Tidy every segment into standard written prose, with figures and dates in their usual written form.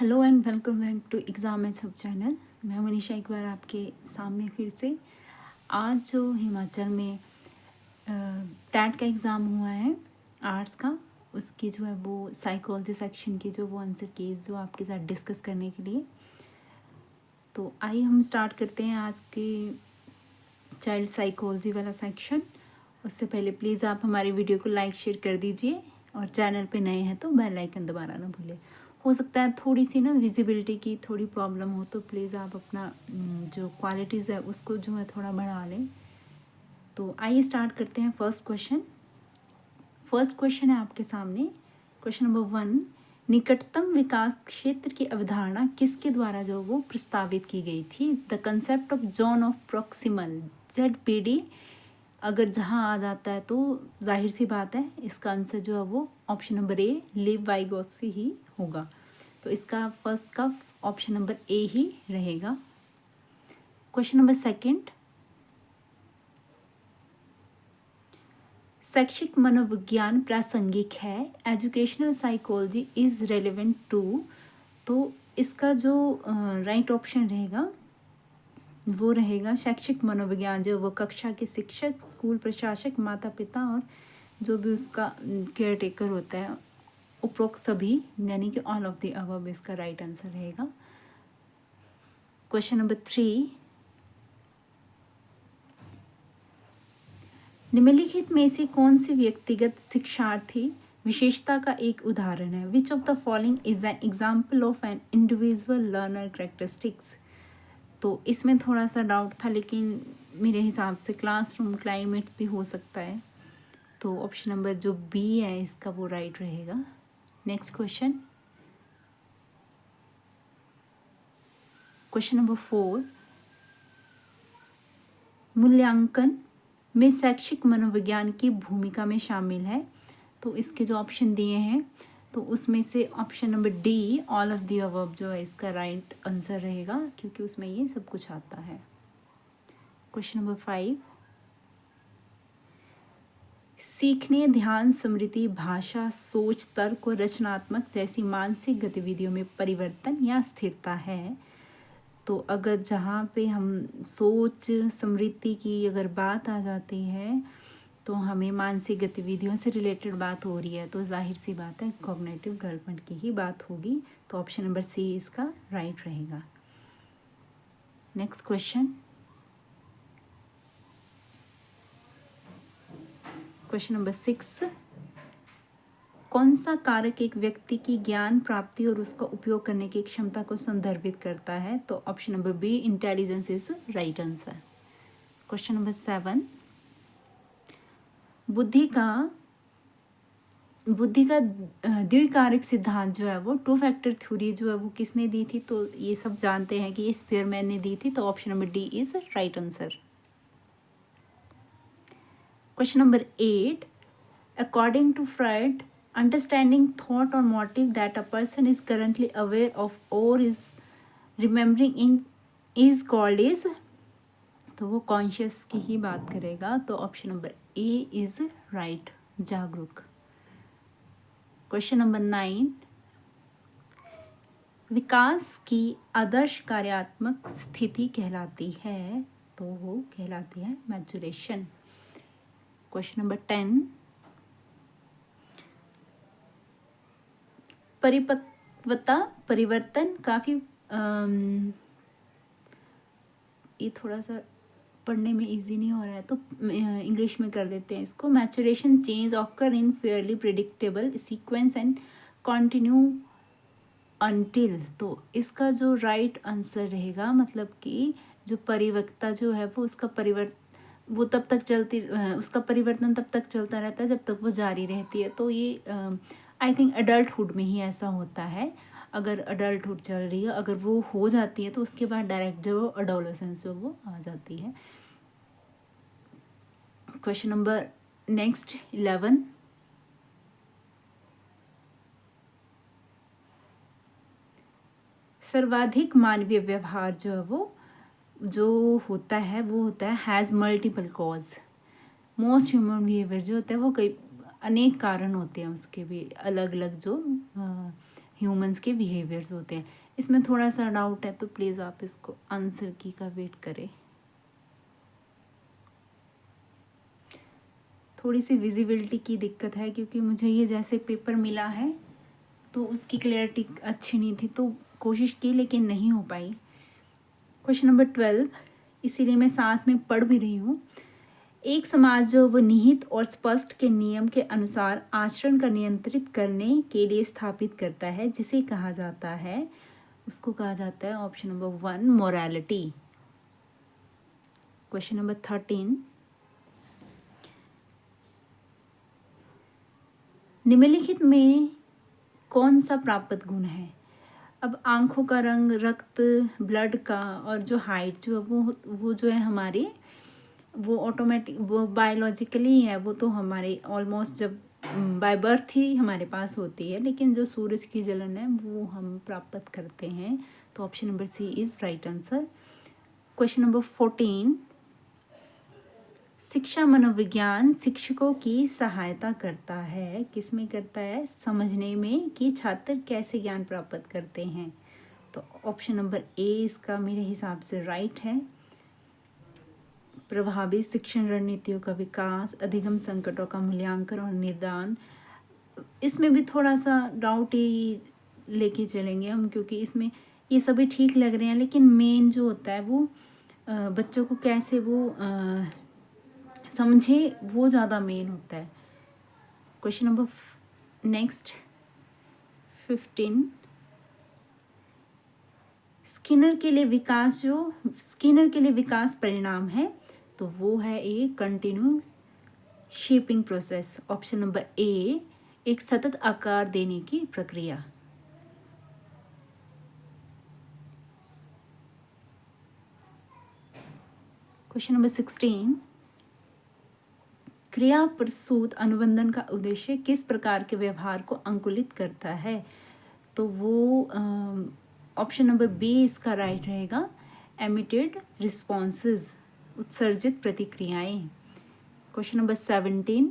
Hello and welcome back to exam and सब channel. मैं मनीषा एक बार आपके सामने फिर से। आज जो हिमाचल में टैट का एग्ज़ाम हुआ है आर्ट्स का, उसकी जो है वो साइकोलॉजी सेक्शन की जो वो आंसर कीज जो आपके साथ डिस्कस करने के लिए। तो आइए हम स्टार्ट करते हैं आज के चाइल्ड साइकोलॉजी वाला सेक्शन। उससे पहले प्लीज़ आप हमारी वीडियो को लाइक शेयर कर दीजिए और चैनल पे नए हैं तो बेल आइकन दबाना ना भूलें। हो सकता है थोड़ी सी ना विजिबिलिटी की थोड़ी प्रॉब्लम हो, तो प्लीज़ आप अपना जो क्वालिटीज़ है उसको जो है थोड़ा बढ़ा लें। तो आइए स्टार्ट करते हैं फर्स्ट क्वेश्चन। फर्स्ट क्वेश्चन है आपके सामने। क्वेश्चन नंबर 1, निकटतम विकास क्षेत्र की अवधारणा किसके द्वारा जो वो प्रस्तावित की गई थी? The concept of zone of proximal ZPD। अगर जहाँ आ जाता है तो जाहिर सी बात है इसका आंसर जो है वो ऑप्शन नंबर ए लिव वाइगोत्सी ही होगा। तो इसका फर्स्ट का ऑप्शन नंबर ए ही रहेगा। क्वेश्चन नंबर सेकंड, शैक्षिक मनोविज्ञान प्रासंगिक है, educational psychology is relevant to. तो इसका जो राइट ऑप्शन रहेगा वो रहेगा शैक्षिक मनोविज्ञान, जो वो कक्षा के शिक्षक, स्कूल प्रशासक, माता पिता और जो भी उसका केयर टेकर होता है, उपरोक्त सभी, यानी कि ऑल ऑफ द अबव इसका राइट आंसर रहेगा। क्वेश्चन नंबर 3, निम्नलिखित में से कौन सी व्यक्तिगत शिक्षार्थी विशेषता का एक उदाहरण है? Which of the following is an example of an individual learner characteristics. तो इसमें थोड़ा सा डाउट था, लेकिन मेरे हिसाब से क्लासरूम क्लाइमेट्स भी हो सकता है। तो ऑप्शन नंबर जो बी है इसका वो राइट रहेगा। नेक्स्ट क्वेश्चन, क्वेश्चन नंबर 4, मूल्यांकन में शैक्षिक मनोविज्ञान की भूमिका में शामिल है। तो इसके जो ऑप्शन दिए हैं तो उसमें से option number D all of the above जो है इसका राइट आंसर रहेगा, क्योंकि उसमें ये सब कुछ आता है। क्वेश्चन नंबर 5, सीखने, ध्यान, स्मृति, भाषा, सोच, तर्क और रचनात्मक जैसी मानसिक गतिविधियों में परिवर्तन या स्थिरता है। तो अगर जहाँ पे हम सोच स्मृति की अगर बात आ जाती है तो हमें मानसिक गतिविधियों से रिलेटेड बात हो रही है, तो जाहिर सी बात है कॉग्निटिव डेवलपमेंट की ही बात होगी। तो ऑप्शन नंबर सी इसका राइट रहेगा। नेक्स्ट क्वेश्चन, क्वेश्चन नंबर 6, कौन सा कारक एक व्यक्ति की ज्ञान प्राप्ति और उसका उपयोग करने की क्षमता को संदर्भित करता है? तो option number B intelligence is right answer. Question number 7, बुद्धि का द्विकारक सिद्धांत जो है वो टू फैक्टर थ्योरी जो है वो किसने दी थी? तो ये सब जानते हैं कि ये स्पीयरमैन ने दी थी। तो option number D is right answer. Question number 8, according to Freud, understanding thought और motive that a person is currently aware of और is remembering in is called is. तो वो कॉन्शियस की ही बात करेगा। तो option number A is right, जागरूक। क्वेश्चन नंबर 9, विकास की आदर्श कार्यात्मक स्थिति कहलाती है? तो वो कहलाती है मैचुरेशन। क्वेश्चन नंबर 10, परिपक्वता परिवर्तन काफ़ी ये थोड़ा सा पढ़ने में इजी नहीं हो रहा है तो इंग्लिश में कर देते हैं इसको। Maturation change occur in Fairlie predictable sequence and continue until. तो इसका जो राइट आंसर रहेगा, मतलब कि जो परिपक्वता जो है वो उसका वो तब तक चलती उसका परिवर्तन तब तक चलता रहता है जब तक वो जारी रहती है। तो ये आई थिंक अडल्टहुड में ही ऐसा होता है। अगर अडल्टहुड चल रही है, अगर वो हो जाती है तो उसके बाद डायरेक्ट जो अडोलेसेंस जो वो आ जाती है। क्वेश्चन नंबर नेक्स्ट 11, सर्वाधिक मानवीय व्यवहार जो है वो जो होता है वो होता है has multiple cause. Most human behaviour जो होता है वो कई अनेक कारण होते हैं, उसके भी अलग अलग जो ह्यूमंस के बिहेवियर्स होते हैं। इसमें थोड़ा सा डाउट है तो प्लीज़ आप इसको आंसर की का वेट करें। थोड़ी सी विजिबिलिटी की दिक्कत है क्योंकि मुझे ये जैसे पेपर मिला है तो उसकी क्लैरिटी अच्छी नहीं थी, तो कोशिश की लेकिन नहीं हो पाई। क्वेश्चन नंबर 12, इसीलिए मैं साथ में पढ़ भी रही हूँ। एक समाज जो वो निहित और स्पष्ट के नियम के अनुसार आचरण का नियंत्रित करने के लिए स्थापित करता है, जिसे कहा जाता है, उसको कहा जाता है option number 1 morality. Question number 13, निम्नलिखित में कौन सा प्राप्त गुण है? अब आंखों का रंग, रक्त, ब्लड का और जो हाइट जो है वो जो है हमारी वो ऑटोमेटिक वो बायोलॉजिकली है, वो तो हमारे ऑलमोस्ट जब बाय बर्थ ही हमारे पास होती है, लेकिन जो सूरज की जलन है वो हम प्राप्त करते हैं। तो option number C is right answer. Question number 14, शिक्षा मनोविज्ञान शिक्षकों की सहायता करता है, किसमें करता है? समझने में कि छात्र कैसे ज्ञान प्राप्त करते हैं। तो ऑप्शन नंबर ए इसका मेरे हिसाब से राइट है। प्रभावी शिक्षण रणनीतियों का विकास, अधिगम संकटों का मूल्यांकन और निदान। इसमें भी थोड़ा सा डाउट ही लेके चलेंगे हम, क्योंकि इसमें ये सभी ठीक लग रहे हैं, लेकिन मेन जो होता है वो बच्चों को कैसे वो समझे, वो ज़्यादा मेन होता है। क्वेश्चन नंबर नेक्स्ट 15, स्किनर के लिए विकास परिणाम है, तो वो है a continuous shaping process. Option number ए एक सतत आकार देने की प्रक्रिया। क्वेश्चन नंबर 16, क्रिया प्रसूत अनुबंधन का उद्देश्य किस प्रकार के व्यवहार को अंकुलित करता है? तो वो ऑप्शन नंबर बी इसका राइट रहेगा, एमिटेड रिस्पॉन्सेज, उत्सर्जित प्रतिक्रियाएं। क्वेश्चन नंबर 17,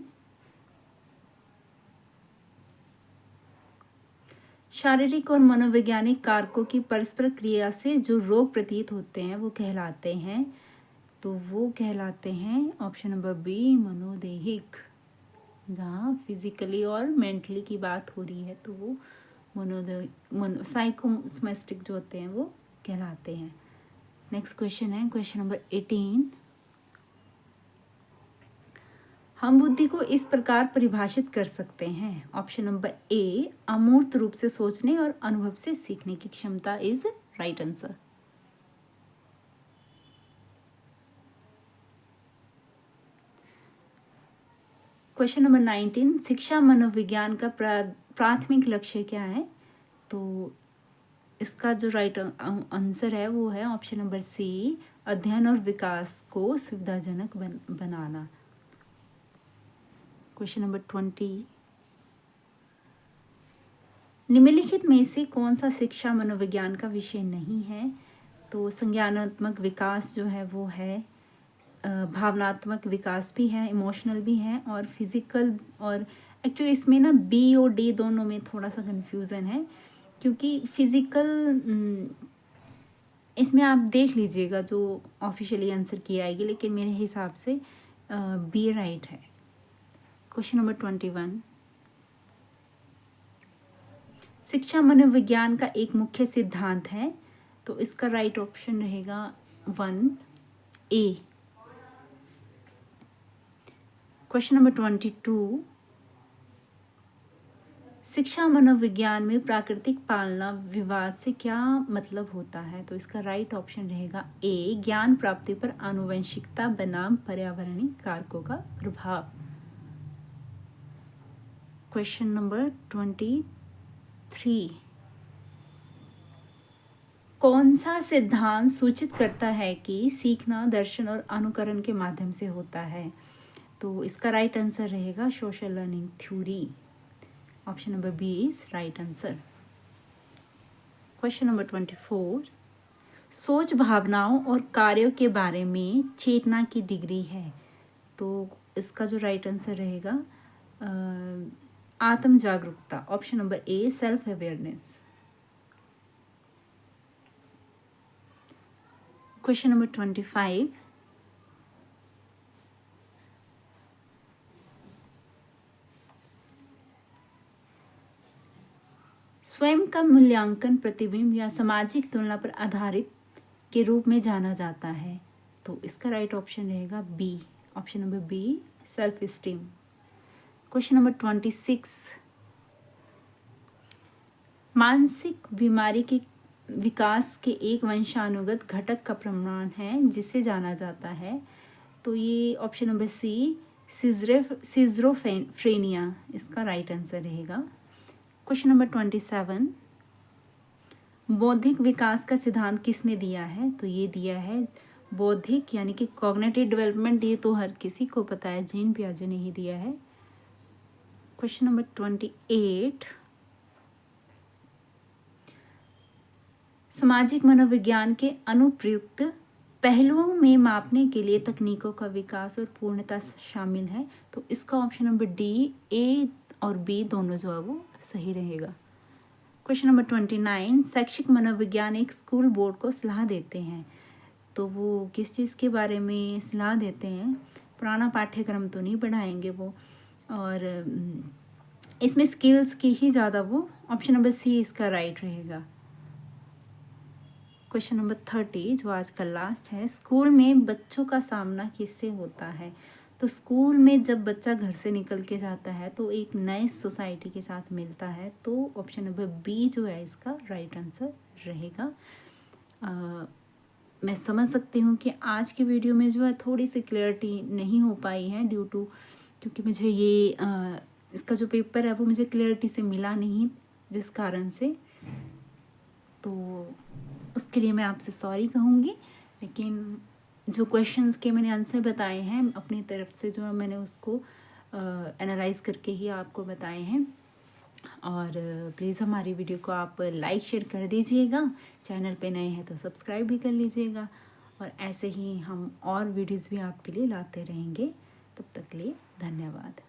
शारीरिक और मनोवैज्ञानिक कारकों की परस्पर क्रिया से जो रोग प्रतीत होते हैं वो कहलाते हैं, तो वो कहलाते हैं ऑप्शन नंबर बी मनोदैहिक। जहाँ फिजिकली और मेंटली की बात हो रही है तो वो साइकोसोमैटिक जो होते हैं वो कहलाते हैं। नेक्स्ट क्वेश्चन है क्वेश्चन नंबर 18, हम बुद्धि को इस प्रकार परिभाषित कर सकते हैं। ऑप्शन नंबर ए अमूर्त रूप से सोचने और अनुभव से सीखने की क्षमता is right answer. Question number 19, शिक्षा मनोविज्ञान का प्राथमिक लक्ष्य क्या है? तो इसका जो राइट आंसर है वो है ऑप्शन नंबर सी, अध्ययन और विकास को सुविधाजनक बनाना। क्वेश्चन नंबर 20, निम्नलिखित में से कौन सा शिक्षा मनोविज्ञान का विषय नहीं है? तो संज्ञानात्मक विकास जो है वो है, भावनात्मक विकास भी है, इमोशनल भी है, और फिजिकल। और एक्चुअली इसमें ना बी और डी दोनों में थोड़ा सा कंफ्यूजन है, क्योंकि फिजिकल इसमें आप देख लीजिएगा जो ऑफिशियली आंसर की आएगी, लेकिन मेरे हिसाब से बी राइट है। क्वेश्चन नंबर 21, शिक्षा मनोविज्ञान का एक मुख्य सिद्धांत है, तो इसका राइट ऑप्शन रहेगा 1 ए। क्वेश्चन नंबर 22, शिक्षा मनोविज्ञान में प्राकृतिक पालना विवाद से क्या मतलब होता है? तो इसका राइट ऑप्शन रहेगा ए, ज्ञान प्राप्ति पर आनुवंशिकता बनाम पर्यावरणीय कारकों का प्रभाव। क्वेश्चन नंबर 23, कौन सा सिद्धांत सूचित करता है कि सीखना दर्शन और अनुकरण के माध्यम से होता है? तो इसका राइट आंसर रहेगा social learning theory. Option number B is right answer. Question number 24, सोच भावनाओं और कार्यों के बारे में चेतना की डिग्री है, तो इसका जो राइट आंसर रहेगा आत्म जागरूकता। ऑप्शन नंबर ए सेल्फ अवेयरनेस। क्वेश्चन नंबर 25, स्वयं का मूल्यांकन प्रतिबिंब या सामाजिक तुलना पर आधारित के रूप में जाना जाता है। तो इसका राइट ऑप्शन रहेगा B, option number B, self esteem. Question number 26, मानसिक बीमारी के विकास के एक वंशानुगत घटक का प्रमाण है जिसे जाना जाता है। तो ये ऑप्शन नंबर सी, सिजोफ्रेनिया इसका राइट आंसर रहेगा। क्वेश्चन नंबर 27, बौद्धिक विकास का सिद्धांत किसने दिया है? तो ये दिया है बौद्धिक यानी कि कॉग्निटिव डेवलपमेंट, ये तो हर किसी को पता है, जीन पियाजे ने ही दिया है। क्वेश्चन नंबर 28, सामाजिक मनोविज्ञान के अनुप्रयुक्त पहलुओं में मापने के लिए तकनीकों का विकास और पूर्णता शामिल है। तो इसका ऑप्शन नंबर डी, ए और बी दोनों जो है वो सही रहेगा। क्वेश्चन नंबर 29, शैक्षिक मनोविज्ञान एक स्कूल बोर्ड को सलाह देते हैं। तो वो किस चीज़ के बारे में सलाह देते हैं? पुराना पाठ्यक्रम तो नहीं पढ़ाएंगे वो, और इसमें स्किल्स की ही ज़्यादा वो, ऑप्शन नंबर सी इसका राइट रहेगा। क्वेश्चन नंबर 30 जो आज का लास्ट है, स्कूल में बच्चों का सामना किससे होता है? तो स्कूल में जब बच्चा घर से निकल के जाता है तो एक नए सोसाइटी के साथ मिलता है। तो ऑप्शन नंबर बी जो है इसका राइट आंसर रहेगा। मैं समझ सकती हूँ कि आज की वीडियो में जो है थोड़ी सी क्लियरिटी नहीं हो पाई है ड्यू टू, क्योंकि मुझे ये इसका जो पेपर है वो मुझे क्लियरिटी से मिला नहीं, जिस कारण से, तो उसके लिए मैं आपसे सॉरी कहूँगी। लेकिन जो क्वेश्चंस के मैंने आंसर बताए हैं अपनी तरफ से, जो मैंने उसको एनालाइज करके ही आपको बताए हैं। और प्लीज़ हमारी वीडियो को आप लाइक शेयर कर दीजिएगा, चैनल पे नए हैं तो सब्सक्राइब भी कर लीजिएगा, और ऐसे ही हम और वीडियोज़ भी आपके लिए लाते रहेंगे। तब तक के लिए धन्यवाद।